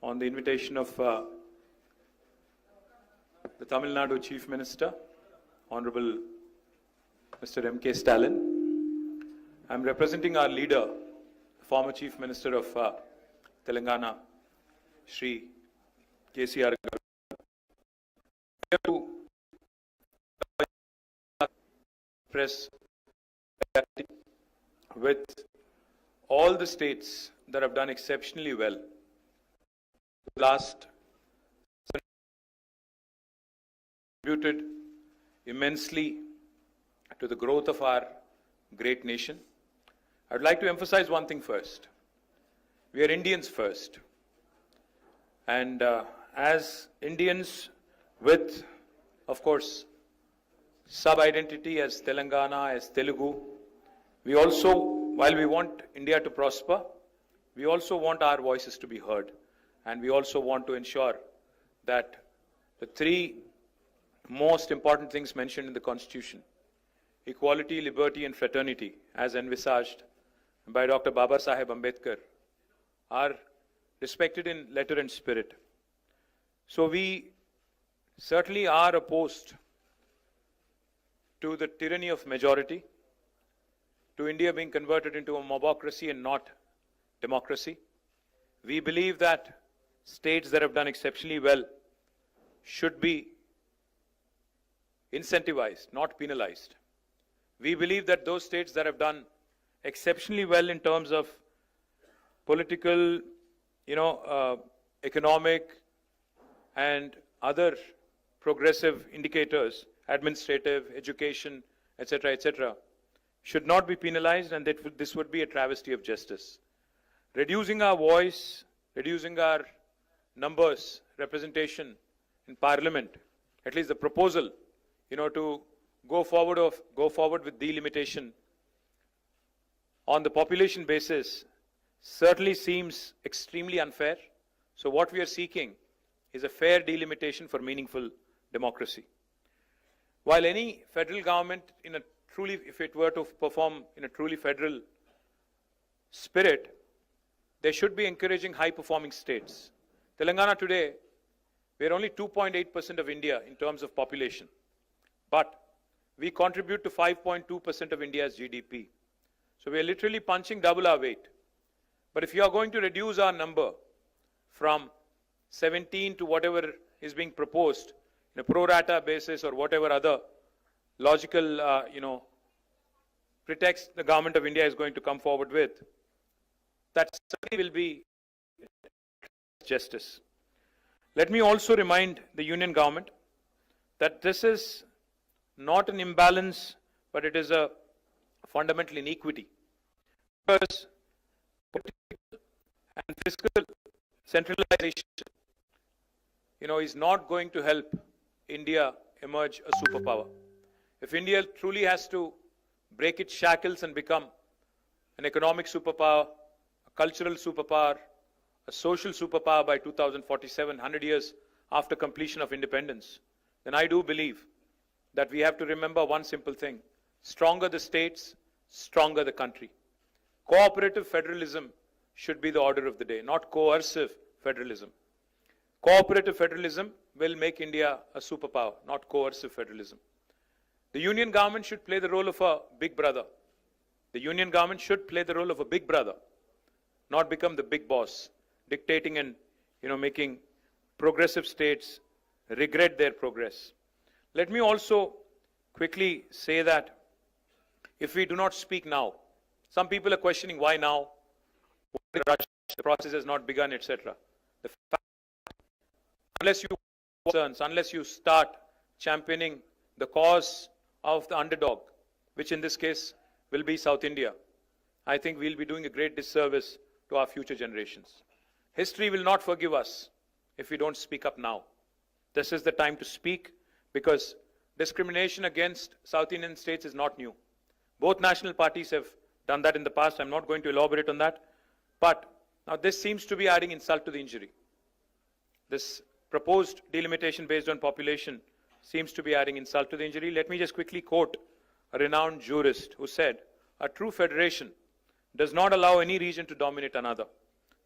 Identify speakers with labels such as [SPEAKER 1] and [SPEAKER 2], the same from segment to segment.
[SPEAKER 1] on the invitation of the Tamil Nadu Chief Minister, Honorable Mr. M.K. Stalin. I'm representing our leader, the former Chief Minister of Telangana, Shri KCR. To press with all the states that have done exceptionally well. Last contributed immensely to the growth of our great nation. I'd like to emphasize one thing first. We are Indians first. And as Indians with, of course, sub-identity as Telangana, as Telugu, we also, while we want India to prosper, we also want our voices to be heard. And we also want to ensure that the three most important things mentioned in the Constitution, equality, liberty and fraternity, as envisaged by Dr. Baba Saheb Ambedkar, are respected in letter and spirit. So we certainly are opposed to the tyranny of majority, to India being converted into a mobocracy and not democracy. We believe that states that have done exceptionally well should be incentivized, not penalized. We believe that those states that have done exceptionally well in terms of political, economic and other progressive indicators, administrative, education, etc., should not be penalized, and that this would be a travesty of justice. Reducing our voice, reducing our numbers, representation in Parliament, at least the proposal, to go forward with delimitation on the population basis certainly seems extremely unfair. So what we are seeking is a fair delimitation for meaningful democracy. While any federal government, if it were to perform in a truly federal spirit, they should be encouraging high-performing states. Telangana today, we are only 2.8% of India in terms of population, but we contribute to 5.2% of India's GDP. So we are literally punching double our weight. But if you are going to reduce our number from 17 to whatever is being proposed in a pro rata basis or whatever other logical, pretext the government of India is going to come forward with, that certainly will be justice. Let me also remind the union government that this is not an imbalance, but it is a fundamental inequity. Because political and fiscal centralization, is not going to help India emerge a superpower. If India truly has to break its shackles and become an economic superpower, a cultural superpower, a social superpower by 2047, 100 years after completion of independence, then I do believe that we have to remember one simple thing: stronger the states, stronger the country. Cooperative federalism should be the order of the day, not coercive federalism. Cooperative federalism will make India a superpower, not coercive federalism. The union government should play the role of a big brother. The union government should play the role of a big brother, not become the big boss, dictating and making progressive states regret their progress. Let me also quickly say that if we do not speak now, some people are questioning why now, the process has not begun, etc. The fact, unless you start championing the cause of the underdog, which in this case will be South India, I think we'll be doing a great disservice to our future generations. History will not forgive us if we don't speak up now. This is the time to speak, because discrimination against South Indian states is not new. Both national parties have done that in the past. I'm not going to elaborate on that. But now this seems to be adding insult to the injury. This proposed delimitation based on population seems to be adding insult to the injury. Let me just quickly quote a renowned jurist who said, "A true federation does not allow any region to dominate another,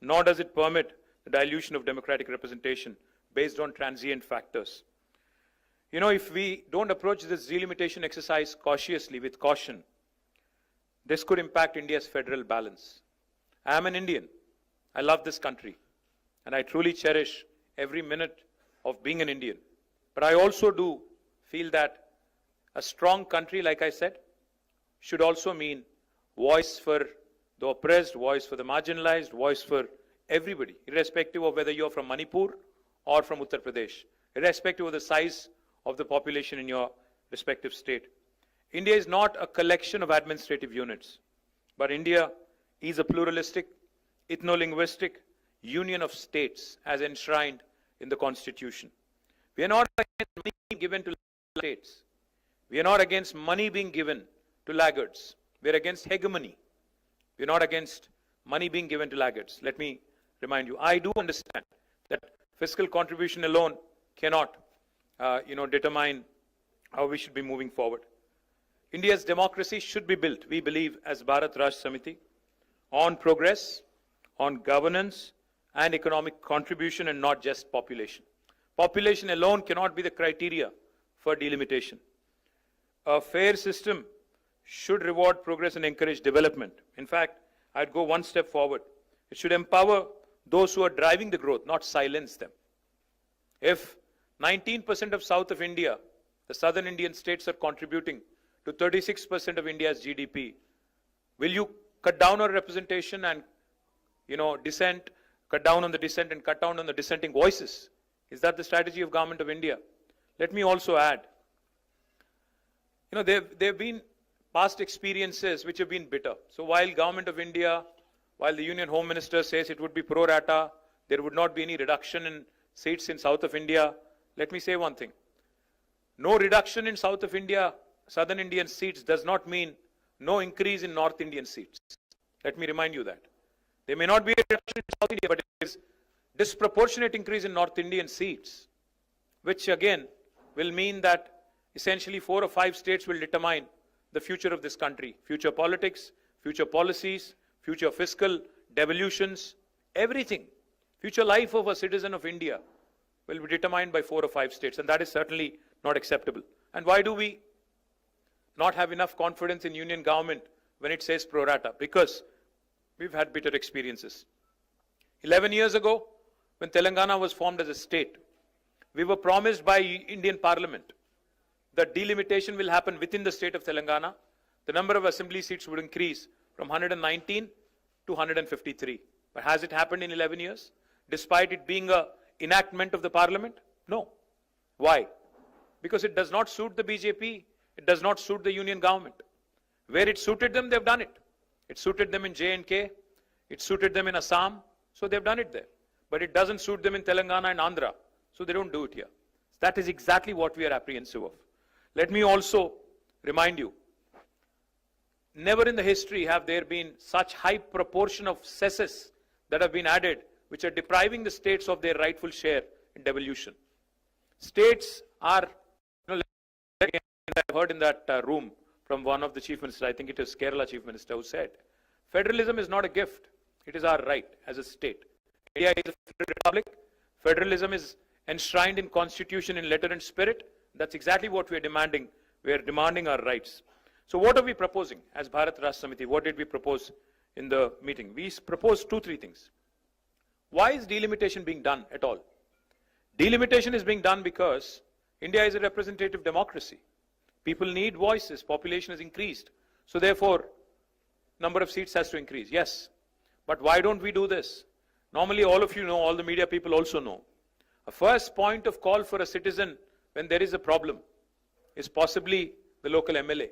[SPEAKER 1] nor does it permit the dilution of democratic representation based on transient factors. You know, if we don't approach this delimitation exercise cautiously, with caution, this could impact India's federal balance. I am an Indian. I love this country. And I truly cherish every minute of being an Indian. But I also do feel that a strong country, like I said, should also mean voice for the oppressed, voice for the marginalized, voice for everybody, irrespective of whether you're from Manipur or from Uttar Pradesh, irrespective of the size of the population in your respective state. India is not a collection of administrative units, but India is a pluralistic, ethno-linguistic union of states as enshrined in the Constitution. We are not against money being given to states. We are not against money being given to laggards. We are against hegemony. We are not against money being given to laggards. Let me remind you, I do understand that fiscal contribution alone cannot determine how we should be moving forward. India's democracy should be built, we believe, as Bharat Rashtra Samiti, on progress, on governance and economic contribution, and not just population. Population alone cannot be the criteria for delimitation. A fair system should reward progress and encourage development. In fact, I'd go one step forward. It should empower those who are driving the growth, not silence them. If 19% of South of India, the southern Indian states, are contributing to 36% of India's GDP, will you cut down on representation and, dissent, cut down on the dissent and cut down on the dissenting voices? Is that the strategy of Government of India? Let me also add, there have been past experiences which have been bitter. So while Government of India, while the Union Home Minister says it would be pro rata, there would not be any reduction in seats in South of India, let me say one thing. No reduction in South of India, Southern Indian seats does not mean no increase in North Indian seats. Let me remind you that. There may not be a reduction in South India, but it is disproportionate increase in North Indian seats, which again will mean that essentially 4 or 5 states will determine the future of this country, future politics, future policies, future fiscal devolutions, everything. Future life of a citizen of India will be determined by 4 or 5 states, and that is certainly not acceptable. And why do we not have enough confidence in union government when it says pro rata? Because we've had bitter experiences. 11 years ago, when Telangana was formed as a state, we were promised by Indian Parliament that delimitation will happen within the state of Telangana. The number of assembly seats would increase from 119 to 153. But has it happened in 11 years? Despite it being an enactment of the Parliament? No. Why? Because it does not suit the BJP. It does not suit the union government. Where it suited them, they've done it. It suited them in J&K. It suited them in Assam. So they've done it there. But it doesn't suit them in Telangana and Andhra. So they don't do it here. That is exactly what we are apprehensive of. Let me also remind you, never in the history have there been such high proportion of cesses that have been added, which are depriving the states of their rightful share in devolution. States are, I've heard in that room from one of the chief ministers, I think it is Kerala chief minister, who said, federalism is not a gift, it is our right as a state. India is a federal republic. Federalism is enshrined in constitution in letter and spirit. That's exactly what we are demanding. We are demanding our rights. So what are we proposing as Bharat Rashtra Samiti? What did we propose in the meeting? We proposed 2-3 things. Why is delimitation being done at all? Delimitation is being done because India is a representative democracy. People need voices. Population has increased. So therefore, number of seats has to increase. Yes. But why don't we do this? Normally, all of you know, all the media people also know. A first point of call for a citizen when there is a problem is possibly the local MLA,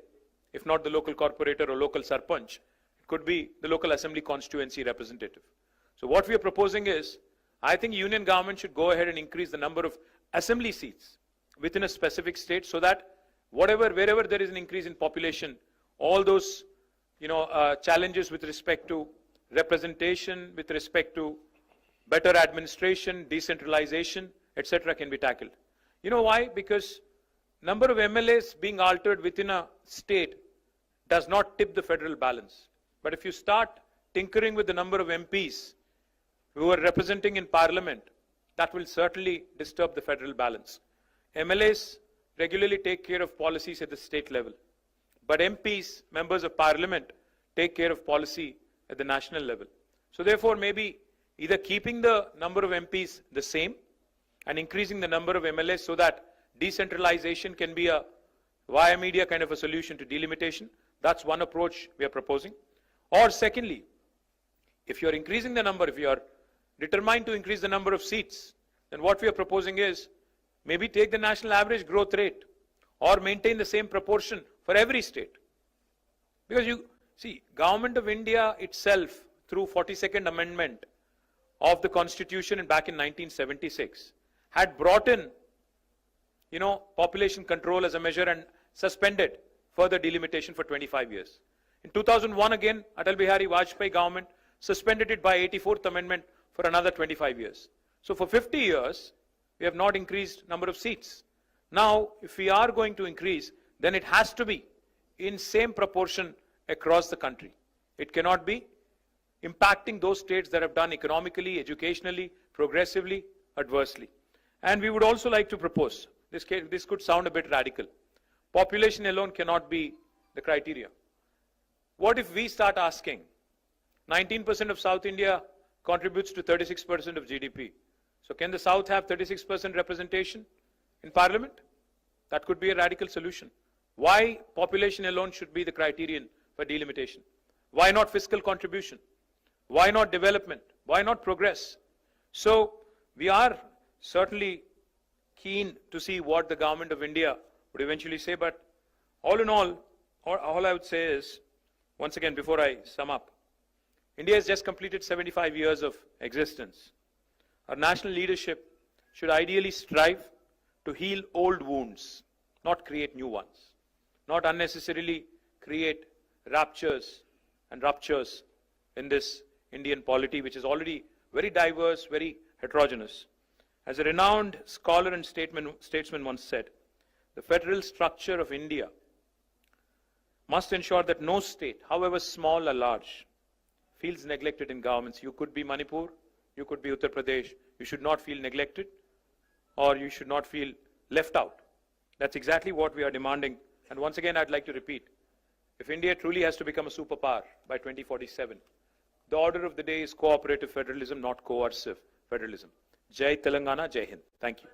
[SPEAKER 1] if not the local corporator or local sarpanch. It could be the local assembly constituency representative. So what we are proposing is, I think union government should go ahead and increase the number of assembly seats within a specific state so that wherever there is an increase in population, all those challenges with respect to representation, with respect to better administration, decentralization, etc. can be tackled. You know why? Because number of MLAs being altered within a state does not tip the federal balance. But if you start tinkering with the number of MPs who are representing in parliament, that will certainly disturb the federal balance. MLAs regularly take care of policies at the state level, but MPs, members of parliament, take care of policy at the national level. So therefore, maybe either keeping the number of MPs the same and increasing the number of MLAs so that decentralization can be a via media kind of a solution to delimitation. That's one approach we are proposing. Or secondly, if you're increasing the number, if you're determined to increase the number of seats, then what we are proposing is maybe take the national average growth rate or maintain the same proportion for every state. Because you see, Government of India itself, through 42nd Amendment of the Constitution and back in 1976, had brought in, population control as a measure and suspended further delimitation for 25 years. In 2001 again, Atal Bihari Vajpayee government suspended it by 84th Amendment for another 25 years. So for 50 years, we have not increased number of seats. Now, if we are going to increase, then it has to be in same proportion across the country. It cannot be impacting those states that have done economically, educationally, progressively, adversely. And we would also like to propose, this could sound a bit radical. Population alone cannot be the criteria. What if we start asking, 19% of South India contributes to 36% of GDP. So can the South have 36% representation in Parliament? That could be a radical solution. Why population alone should be the criterion for delimitation? Why not fiscal contribution? Why not development? Why not progress? So we are certainly keen to see what the Government of India would eventually say, but all in all I would say is, once again, before I sum up, India has just completed 75 years of existence. Our national leadership should ideally strive to heal old wounds, not create new ones, not unnecessarily create ruptures in this Indian polity, which is already very diverse, very heterogeneous. As a renowned scholar and statesman once said, the federal structure of India must ensure that no state, however small or large, feels neglected in governments. You could be Manipur, you could be Uttar Pradesh. You should not feel neglected or you should not feel left out. That's exactly what we are demanding. And once again, I'd like to repeat, if India truly has to become a superpower by 2047, the order of the day is cooperative federalism, not coercive federalism. Jai Telangana, Jai Hind. Thank you.